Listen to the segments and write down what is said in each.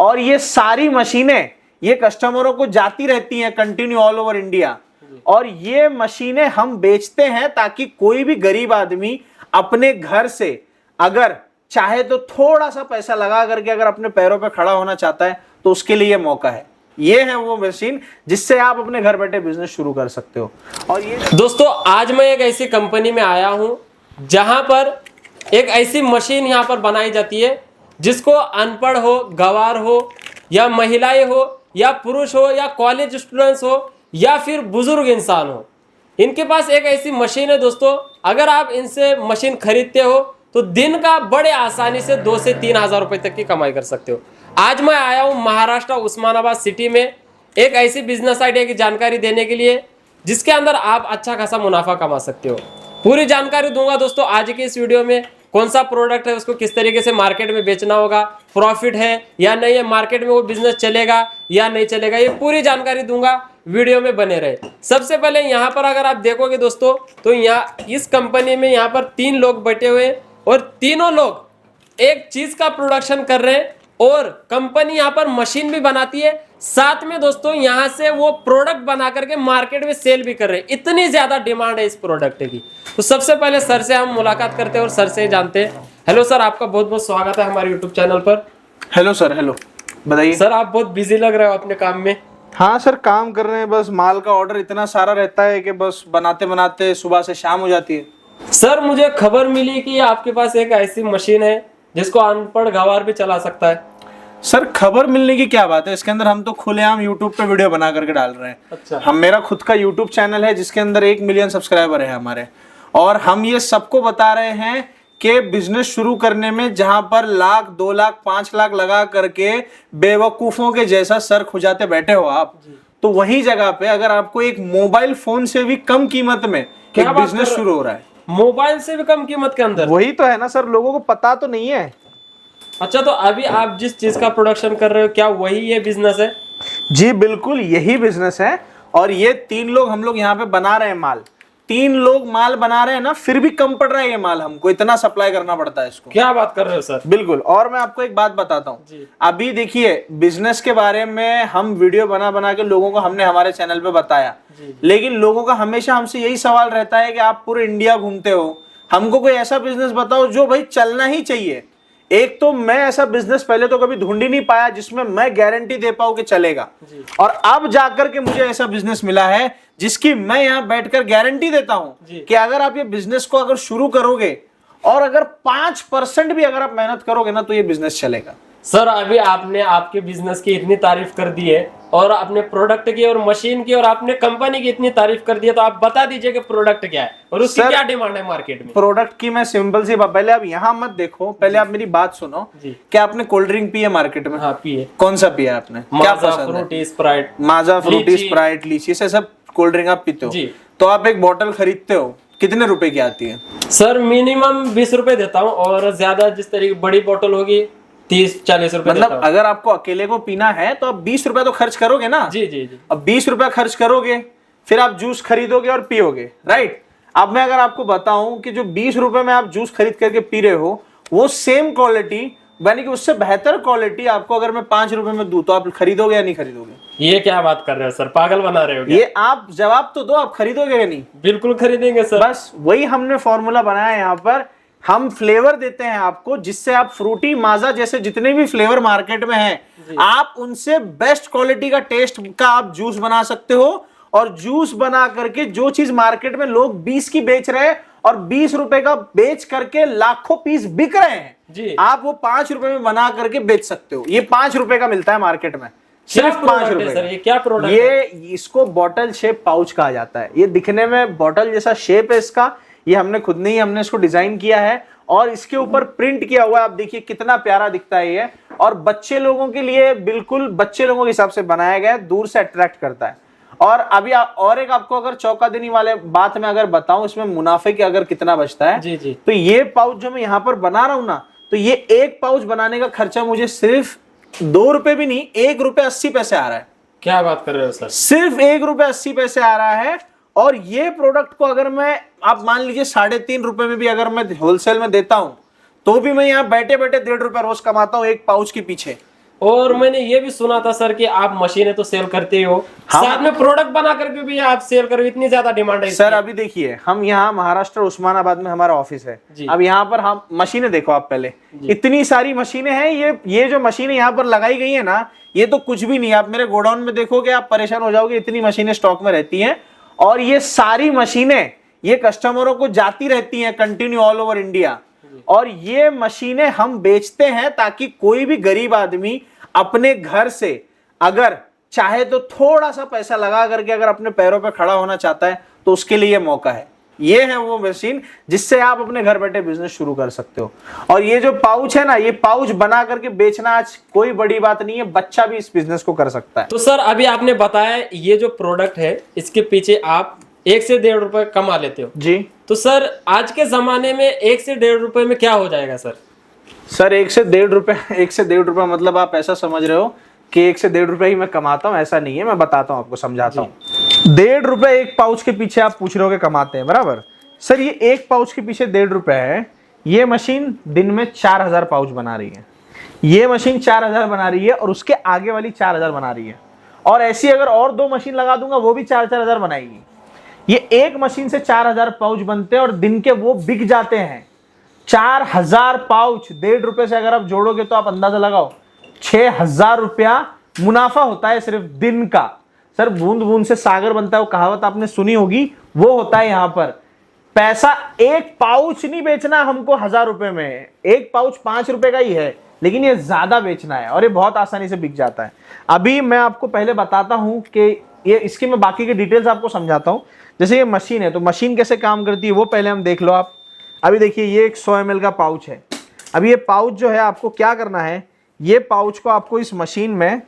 और ये सारी मशीनें ये कस्टमरों को जाती रहती हैं कंटिन्यू ऑल ओवर इंडिया। और ये मशीनें हम बेचते हैं ताकि कोई भी गरीब आदमी अपने घर से अगर चाहे तो थोड़ा सा पैसा लगा करके अगर अपने पैरों पे खड़ा होना चाहता है तो उसके लिए मौका है। ये है वो मशीन जिससे आप अपने घर बैठे बिजनेस शुरू कर सकते हो। और ये दोस्तों आज मैं एक ऐसी कंपनी में आया हूं जहां पर एक ऐसी मशीन यहां पर बनाई जाती है जिसको अनपढ़ हो, गंवार हो या महिलाएं हो या पुरुष हो या कॉलेज स्टूडेंट्स हो या फिर बुजुर्ग इंसान हो, इनके पास एक ऐसी मशीन है दोस्तों। अगर आप इनसे मशीन खरीदते हो तो दिन का बड़े आसानी से 2 से 3 हज़ार रुपए तक की कमाई कर सकते हो। आज मैं आया हूं महाराष्ट्र उस्मानाबाद सिटी में एक ऐसी बिजनेस आइडिया की जानकारी देने के लिए जिसके अंदर आप अच्छा खासा मुनाफा कमा सकते हो। पूरी जानकारी दूंगा दोस्तों आज की इस वीडियो में। कौन सा प्रोडक्ट है, उसको किस तरीके से मार्केट में बेचना होगा, प्रॉफिट है या नहीं है, मार्केट में वो बिजनेस चलेगा या नहीं चलेगा, ये पूरी जानकारी दूंगा। वीडियो में बने रहे। सबसे पहले यहाँ पर अगर आप देखोगे दोस्तों तो यहाँ इस कंपनी में यहाँ पर 3 लोग बैठे हुए हैं और तीनों लोग एक चीज का प्रोडक्शन कर रहे हैं और कंपनी यहाँ पर मशीन भी बनाती है, साथ में दोस्तों यहाँ से वो प्रोडक्ट बना करके मार्केट में सेल भी कर रहे हैं। इतनी ज्यादा डिमांड है इस प्रोडक्ट की। तो सबसे पहले सर से हम मुलाकात करते हैं और सर से जानते हैं। हेलो सर, आपका बहुत बहुत स्वागत है हमारे यूट्यूब चैनल पर। Hello sir. हेलो, बताइए सर। आप बहुत बिजी लग रहे हो अपने काम में। हाँ सर, काम कर रहे हैं, बस माल का ऑर्डर इतना सारा रहता है कि बस बनाते बनाते सुबह से शाम हो जाती है। सर मुझे खबर मिली कि आपके पास एक ऐसी मशीन है जिसको अनपढ़ गंवार भी चला सकता है। सर खबर मिलने की क्या बात है, इसके अंदर हम तो खुलेआम यूट्यूब पे वीडियो बना करके डाल रहे हैं। अच्छा। हम मेरा खुद का यूट्यूब चैनल है जिसके अंदर 1 मिलियन सब्सक्राइबर है हमारे, और हम ये सबको बता रहे हैं कि बिजनेस शुरू करने में जहां पर लाख, 2 लाख, 5 लाख लगा करके बेवकूफों के जैसा सर खुजाते बैठे हो आप, तो वही जगह पे अगर आपको एक मोबाइल फोन से भी कम कीमत में एक बिजनेस शुरू हो रहा है। मोबाइल से भी कम कीमत के अंदर? वही तो है ना सर, लोगों को पता तो नहीं है। अच्छा, तो अभी आप जिस चीज का प्रोडक्शन कर रहे हो क्या वही ये बिजनेस है? जी बिल्कुल यही बिजनेस है। और ये 3 लोग हम लोग यहाँ पे बना रहे हैं माल। 3 लोग माल बना रहे हैं ना, फिर भी कम पड़ रहा है ये माल, हमको इतना सप्लाई करना पड़ता है इसको। क्या बात कर रहे हो सर? बिल्कुल। और मैं आपको एक बात बताता हूँ, अभी देखिए बिजनेस के बारे में हम वीडियो बना बना के लोगों को हमने हमारे चैनल पे बताया, लेकिन लोगों का हमेशा हमसे यही सवाल रहता है कि आप पूरे इंडिया घूमते हो, हमको कोई ऐसा बिजनेस बताओ जो भाई चलना ही चाहिए। एक तो मैं ऐसा बिजनेस पहले तो कभी ढूंढ ही नहीं पाया जिसमें मैं गारंटी दे पाऊं कि चलेगा, और अब जाकर के मुझे ऐसा बिजनेस मिला है जिसकी मैं यहां बैठकर गारंटी देता हूं कि अगर आप ये बिजनेस को अगर शुरू करोगे और अगर 5% भी अगर आप मेहनत करोगे ना तो ये बिजनेस चलेगा। सर अभी आपने आपके बिजनेस की इतनी तारीफ कर दी है और अपने प्रोडक्ट की और मशीन की और आपने कंपनी की इतनी तारीफ कर दी है, तो आप बता दीजिए कि प्रोडक्ट क्या है और उसकी क्या डिमांड है मार्केट में। प्रोडक्ट की मैं सिंपल सी बात, पहले आप यहाँ मत देखो, पहले आप मेरी बात सुनो। क्या आपने कोल्ड ड्रिंक पी है मार्केट में? हाँ पी है। कौन सा पिया आपने? क्या पसंद है? फ्रूटी, स्प्राइट। माजा, फ्रूटी, स्प्राइट, लीची, से सब कोल्ड ड्रिंक आप पीते हो। तो आप एक बोतल खरीदते हो, कितने रुपए की आती है? सर मिनिमम 20 रुपए देता हूँ और ज्यादा जिस तरीके बड़ी बोतल होगी 30-40 रुपए। मतलब अगर आपको अकेले को पीना है तो आप 20 रुपए तो खर्च करोगे ना। जी जी जी। अब 20 रुपए खर्च करोगे, फिर आप जूस खरीदोगे और पियोगे, राइट। अब मैं अगर आपको बताऊं कि जो 20 रुपए में आप जूस खरीद करके पी रहे हो वो सेम क्वालिटी, यानी कि उससे बेहतर क्वालिटी आपको अगर मैं 5 रुपए में दूं तो आप खरीदोगे या नहीं खरीदोगे? ये क्या बात कर रहे हो सर, पागल बना रहे हो क्या? ये आप जवाब तो दो, आप खरीदोगे या नहीं? बिल्कुल खरीदेंगे सर। बस वही हमने फॉर्मूला बनाया है। यहाँ पर हम फ्लेवर देते हैं आपको जिससे आप फ्रूटी, माजा जैसे जितने भी फ्लेवर मार्केट में हैं आप उनसे बेस्ट क्वालिटी का टेस्ट का आप जूस बना सकते हो। और जूस बना करके जो चीज मार्केट में लोग 20 की बेच रहे हैं और 20 रुपए का बेच करके लाखों पीस बिक रहे हैं जी, आप वो 5 रुपए में बना करके बेच सकते हो। ये 5 रुपए का मिलता है मार्केट में, सिर्फ 5 रुपए का। ये क्या प्रोडक्ट? ये इसको बॉटल शेप पाउच कहा जाता है। ये दिखने में बॉटल जैसा शेप है इसका, ये हमने खुद नहीं, हमने इसको डिजाइन किया है और इसके ऊपर प्रिंट किया हुआ है। आप देखिए कितना प्यारा दिखता है ये, और बच्चे लोगों के लिए बिल्कुल बच्चे लोगों के हिसाब से बनाया गया है, दूर से अट्रैक्ट करता है। और अभी और एक आपको अगर चौंका देने वाले बात में अगर बताऊं इसमें मुनाफे के अगर कितना बचता है जी जी, तो ये पाउच जो मैं यहाँ पर बना रहा हूं ना, तो ये एक पाउच बनाने का खर्चा मुझे सिर्फ 2 रुपए भी नहीं, 1 रुपए 80 पैसे आ रहा है। क्या बात कर रहे हो सर? सिर्फ 1 रुपए 80 पैसे आ रहा है। और ये प्रोडक्ट को अगर मैं, आप मान लीजिए 3.5 रुपए में भी अगर मैं होलसेल में देता हूं तो भी मैं यहाँ बैठे बैठे 1.5 रुपए रोज कमाता हूँ एक पाउच के पीछे। और मैंने ये भी सुना था सर कि आप मशीनें तो सेल करते हो, साथ में प्रोडक्ट बना करके भी आप सेल करो, इतनी ज्यादा डिमांड है सर। अभी देखिए, हम यहाँ महाराष्ट्र उस्मानाबाद में हमारा ऑफिस है। अब यहाँ पर हम मशीनें देखो आप पहले, इतनी सारी मशीनें हैं। ये जो मशीनें यहाँ पर लगाई गई है ना, ये तो कुछ भी नहीं। आप मेरे गोडाउन में देखोगे आप परेशान हो जाओगे, इतनी मशीनें स्टॉक में रहती हैं। और ये सारी मशीनें ये कस्टमरों को जाती रहती हैं कंटिन्यू ऑल ओवर इंडिया। और ये मशीनें हम बेचते हैं ताकि कोई भी गरीब आदमी अपने घर से अगर चाहे तो थोड़ा सा पैसा लगा करके अगर अपने पैरों पे खड़ा होना चाहता है तो उसके लिए मौका है। ये है वो मशीन जिससे आप अपने घर बैठे बिजनेस शुरू कर सकते हो। और ये जो पाउच है ना, ये पाउच बना करके बेचना आज कोई बड़ी बात नहीं है, बच्चा भी इस बिजनेस को कर सकता है। तो सर अभी आपने बताया ये जो प्रोडक्ट है इसके पीछे आप 1 से 1.5 रुपए कमा लेते हो जी। तो सर आज के जमाने में 1 से 1.5 रुपए में क्या हो जाएगा सर? सर 1 से 1.5 रुपए, 1 से 1.5 रुपए मतलब आप ऐसा समझ रहे हो कि 1 से 1.5 रुपए ही मैं कमाता हूँ? ऐसा नहीं है, मैं बताता हूँ आपको, समझाता हूँ। 1.5 रुपए एक पाउच के पीछे आप पूछ रहे हो कि कमाते हैं, बराबर। सर ये एक पाउच के पीछे 1.5 रुपए है। ये मशीन दिन में 4000 पाउच बना रही है। ये मशीन 4000 बना रही है और उसके आगे वाली 4000 बना रही है। और ऐसी अगर और 2 मशीन लगा दूंगा वो भी 4-4000 बनाएगी। ये एक मशीन से 4000 पाउच बनते हैं और दिन के वो बिक जाते हैं। 4000 पाउच 1.5 रुपए से अगर आप जोड़ोगे तो आप अंदाजा लगाओ 6000 रुपया मुनाफा होता है सिर्फ दिन का। सर बूंद बूंद से सागर बनता है, वो कहावत आपने सुनी होगी, वो होता है यहाँ पर। पैसा एक पाउच नहीं बेचना हमको 1000 रुपए में, एक पाउच 5 रुपए का ही है, लेकिन ये ज्यादा बेचना है और ये बहुत आसानी से बिक जाता है। अभी मैं आपको पहले बताता हूं कि ये इसकी मैं बाकी के डिटेल्स आपको समझाता हूं। जैसे ये मशीन है तो मशीन कैसे काम करती है वो पहले हम देख लो आप। अभी देखिए ये एक 100 ml का पाउच है। अभी ये पाउच जो है आपको क्या करना है, ये पाउच को आपको इस मशीन में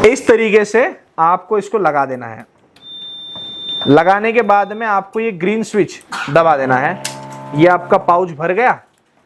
इस तरीके से आपको इसको लगा देना है। लगाने के बाद में आपको ये ग्रीन स्विच दबा देना है। ये आपका पाउच भर गया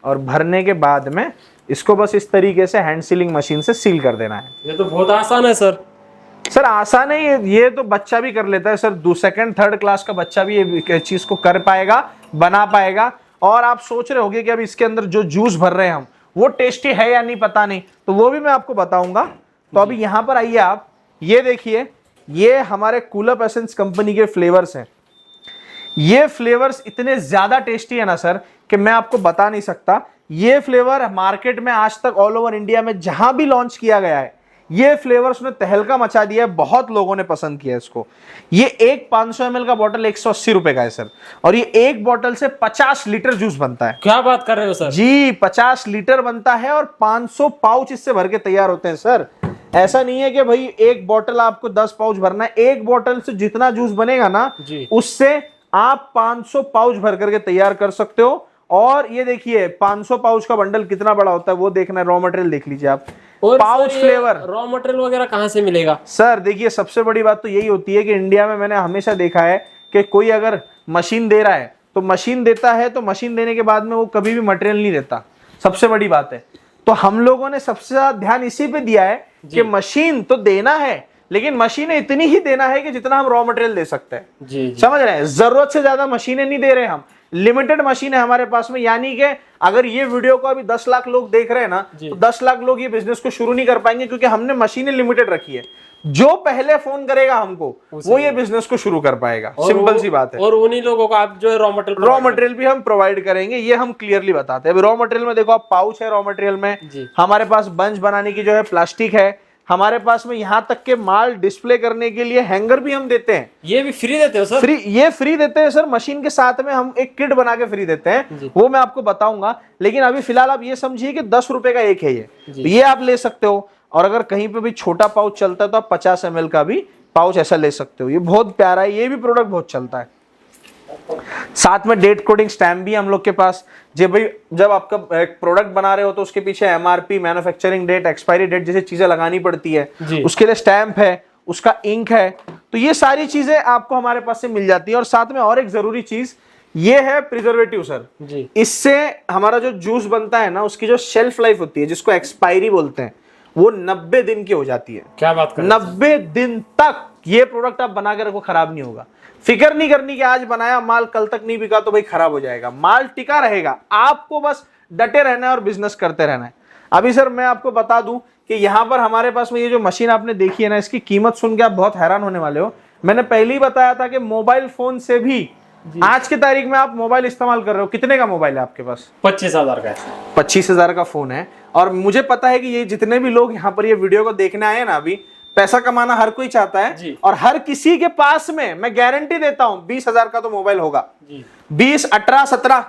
और भरने के बाद में इसको बस इस तरीके से हैंड सीलिंग मशीन से सील कर देना है। ये तो बहुत आसान है सर। सर आसान है ये तो बच्चा भी कर लेता है सर। 2nd-3rd क्लास का बच्चा भी ये चीज को कर पाएगा, बना पाएगा। और आप सोच रहे होंगे कि अब इसके अंदर जो जूस भर रहे हैं हम वो टेस्टी है या नहीं पता नहीं, तो वो भी मैं आपको बताऊंगा। तो अभी यहाँ पर आइए आप, ये देखिए ये हमारे कूलअप एसेंस कंपनी के फ्लेवर्स हैं। ये फ्लेवर्स इतने ज्यादा टेस्टी है ना सर कि मैं आपको बता नहीं सकता। ये फ्लेवर मार्केट में आज तक ऑल ओवर इंडिया में जहां भी लॉन्च किया गया है ये फ्लेवर्स ने तहलका मचा दिया है, बहुत लोगों ने पसंद किया इसको। ये एक 500 ml का बॉटल 180 रुपए का है सर, और ये एक बॉटल से 50 लीटर जूस बनता है। क्या बात कर रहे हो सर? जी 50 लीटर बनता है और 500 पाउच इससे भर के तैयार होते हैं सर। ऐसा नहीं है कि भाई एक बॉटल आपको 10 पाउच भरना है, एक बॉटल से जितना जूस बनेगा ना उससे आप 500 पाउच भर करके तैयार कर सकते हो। और ये देखिए 500 पाउच का बंडल कितना बड़ा होता है वो देखना है, रॉ मटेरियल देख लीजिए आप। और पाउच फ्लेवर रॉ मटेरियल वगैरह कहाँ से मिलेगा? सर देखिए सबसे बड़ी बात तो यही होती है कि इंडिया में मैंने हमेशा देखा है कि कोई अगर मशीन दे रहा है तो मशीन देता है तो मशीन देने के बाद में वो कभी भी मटेरियल नहीं देता, सबसे बड़ी बात है। तो हम लोगों ने सबसे ज्यादा ध्यान इसी पे दिया है कि मशीन तो देना है लेकिन मशीनें इतनी ही देना है कि जितना हम रॉ मटेरियल दे सकते हैं। जी। समझ रहे हैं, जरूरत से ज्यादा मशीनें नहीं दे रहे हम, लिमिटेड मशीन है हमारे पास में। यानी कि अगर ये वीडियो को अभी 10 लाख लोग देख रहे हैं ना तो 10 लाख लोग ये बिजनेस को शुरू नहीं कर पाएंगे, क्योंकि हमने मशीनें लिमिटेड रखी है। जो पहले फोन करेगा हमको वो ये बिजनेस को शुरू कर पाएगा, सिंपल सी बात है। और उन्हीं लोगों को आप जो है रॉ मटेरियल भी हम प्रोवाइड करेंगे, ये हम क्लियरली बताते हैं। रॉ मटेरियल में देखो आप पाउच है, रॉ मटेरियल में हमारे पास बंच बनाने की जो है प्लास्टिक है, हमारे पास में यहाँ तक के माल डिस्प्ले करने के लिए हैंगर भी हम देते हैं। ये भी फ्री देते हो सर? फ्री, ये फ्री देते हैं सर। मशीन के साथ में हम एक किट बना के फ्री देते हैं, वो मैं आपको बताऊंगा। लेकिन अभी फिलहाल आप ये समझिए कि 10 रुपए का एक है ये आप ले सकते हो। और अगर कहीं पे भी छोटा पाउच चलता है तो आप 50 ml का भी पाउच ऐसा ले सकते हो। ये बहुत प्यारा है, ये भी प्रोडक्ट बहुत चलता है। साथ में डेट कोडिंग स्टैम्प भी हम लोग के पास। जब आपका एक प्रोडक्ट बना रहे हो तो उसके पीछे MRP, manufacturing date, expiry date जैसी चीजें लगानी पड़ती है, उसके लिए स्टैम्प है, उसका इंक है। तो ये सारी चीजें आपको हमारे पास से मिल जाती है। और साथ में और एक जरूरी चीज ये है प्रिजर्वेटिव सर जी। इससे हमारा जो जूस बनता है ना उसकी जो शेल्फ लाइफ होती है, जिसको एक्सपायरी बोलते हैं, वो 90 दिन की हो जाती है। क्या बात कर? 90 दिन तक ये प्रोडक्ट आप बना के रखो, खराब नहीं होगा। फिक्र नहीं करनी कि आज बनाया माल कल तक नहीं बिका तो भाई खराब हो जाएगा, माल टिका रहेगा। आपको बस डटे रहना है और बिजनेस करते रहना है। अभी सर मैं आपको बता दूं कि यहाँ पर हमारे पास में ये जो मशीन आपने देखी है ना, इसकी कीमत सुन के आप बहुत हैरान होने वाले हो। मैंने पहले ही बताया था कि मोबाइल फोन से भी आज की तारीख में आप मोबाइल इस्तेमाल कर रहे हो। कितने का मोबाइल है आपके पास? 25,000 का है। 25,000 का फोन है। और मुझे पता है कि ये जितने भी लोग यहाँ पर ये वीडियो को देखने आए ना, अभी पैसा कमाना हर कोई चाहता है और हर किसी के पास में मैं गारंटी देता हूं 20,000 का तो मोबाइल होगा। 20, 18, 17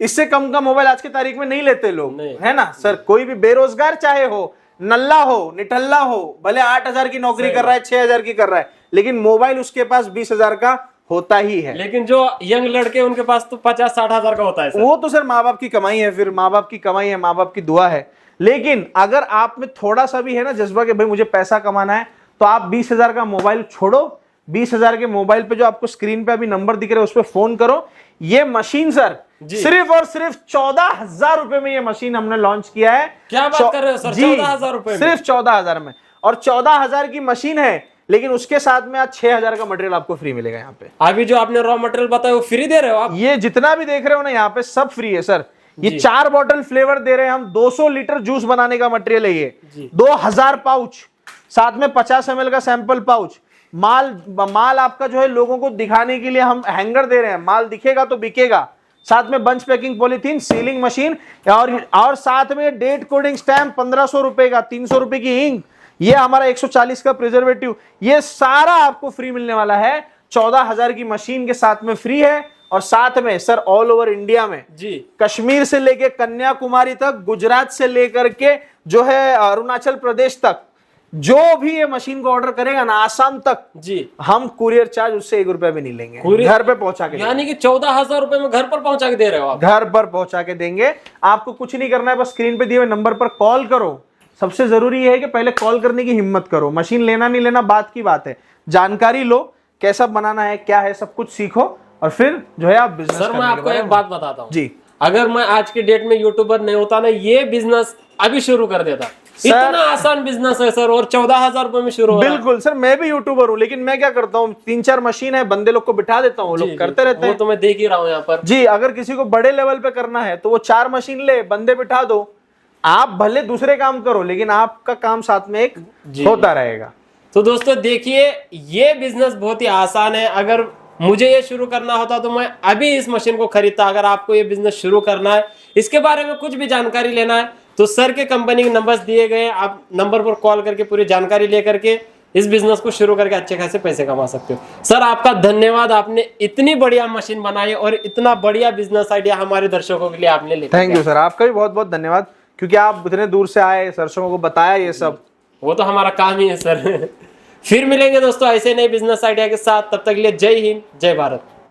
इससे कम का मोबाइल आज की तारीख में नहीं लेते लोग, है ना सर। कोई भी बेरोजगार चाहे हो, नल्ला हो, निठल्ला हो, भले 8,000 की नौकरी कर रहा है, 6,000 की कर रहा है, लेकिन मोबाइल उसके पास 20,000 का होता ही है। लेकिन जो यंग लड़के उनके पास तो 50-60 हजार का होता है सर। वो तो सर माँ बाप की कमाई है, फिर माँ बाप की कमाई है, माँ बाप की दुआ है। लेकिन अगर आप में थोड़ा सा भी है ना जज्बा कि भाई मुझे पैसा कमाना है, तो आप 20,000 का मोबाइल छोड़ो। 20,000 के मोबाइल पे जो आपको स्क्रीन पे अभी नंबर दिख रहे हैं उस पर फोन करो। ये मशीन सर सिर्फ और सिर्फ 14,000 रुपए में ये मशीन हमने लॉन्च किया है। क्या बात कर रहे हो सर? 14,000 रुपए में? सिर्फ 14,000 में। और 14,000 की मशीन है, लेकिन उसके साथ में आज 6,000 का मटेरियल आपको फ्री मिलेगा यहाँ पे। अभी जो आपने रॉ मटेरियल बताया वो फ्री दे रहे हो आप? ये जितना भी देख रहे हो ना यहाँ पे सब फ्री है सर। ये 4 बॉटल फ्लेवर दे रहे हैं हम। 200 लीटर जूस बनाने का मटेरियल है ये। 2,000 पाउच, साथ में 50 ml का सैंपल पाउच। माल आपका जो है लोगों को दिखाने के लिए हम हैंगर दे रहे हैं, माल दिखेगा तो बिकेगा। साथ में bunch packing polythene, sealing machine और साथ में डेट कोडिंग स्टैम्प 1,500 रुपए का, 300 रुपए की इंक, ये हमारा 140 का प्रिजर्वेटिव, ये सारा आपको फ्री मिलने वाला है। 14,000 की मशीन के साथ में फ्री है। और साथ में सर ऑल ओवर इंडिया में जी, कश्मीर से लेके कन्याकुमारी तक, गुजरात से लेकर के जो है अरुणाचल प्रदेश तक, जो भी ये मशीन को ऑर्डर करेगा ना, आसाम तक जी, हम कुरियर चार्ज उससे 1 रुपया भी नहीं लेंगे। घर पे पहुंचा के, यानी कि 14,000 रुपए में घर पर पहुंचा के दे रहे हो आप? घर पर पहुंचा के देंगे। आपको कुछ नहीं करना है, बस स्क्रीन पे दिए हुए नंबर पर कॉल करो। सबसे जरूरी है कि पहले कॉल करने की हिम्मत करो। मशीन लेना नहीं लेना बात की बात है, जानकारी लो, कैसा बनाना है, क्या है, सब कुछ सीखो और फिर जो है आप बिजनेस। सर मैं आपको एक बात बताता हूँ जी, अगर मैं आज के डेट में यूट्यूबर नहीं होता ना, ये बिजनेस अभी शुरू कर देता। इतना आसान बिजनेस है सर, और 14,000 रुपए में शुरू हो रहा है। बिल्कुल सर, मैं भी यूट्यूबर हूँ, लेकिन मैं क्या करता हूँ, 3-4 मशीन है, बंदे लोग को बिठा देता हूँ, लोग करते रहते हैं। वो तो मैं देख ही रहा हूँ यहाँ पर जी। अगर किसी को बड़े लेवल पे करना है तो वो 4 मशीन ले, बंदे बिठा दो, आप भले दूसरे काम करो, लेकिन आपका काम साथ में एक होता रहेगा। तो दोस्तों देखिए, ये बिजनेस बहुत ही आसान है। अगर मुझे ये शुरू करना होता तो मैं अभी इस मशीन को खरीदता। अगर आपको ये बिजनेस शुरू करना है, इसके बारे में कुछ भी जानकारी लेना है, तो सर के कंपनी के नंबर्स दिए गए हैं, आप नंबर पर कॉल करके पूरी जानकारी लेकर के इस बिजनेस को शुरू करके अच्छे खासे पैसे कमा सकते हो। सर आपका धन्यवाद, आपने इतनी बढ़िया मशीन बनाई और इतना बढ़िया बिजनेस आइडिया हमारे दर्शकों के लिए आपने लेकर। थैंक यू सर, आपका भी बहुत बहुत धन्यवाद, क्योंकि आप इतने दूर से आए, दर्शकों को बताया ये सब। वो तो हमारा काम ही है सर। फिर मिलेंगे दोस्तों ऐसे नए बिजनेस आइडिया के साथ, तब तक के लिए जय हिंद, जय भारत।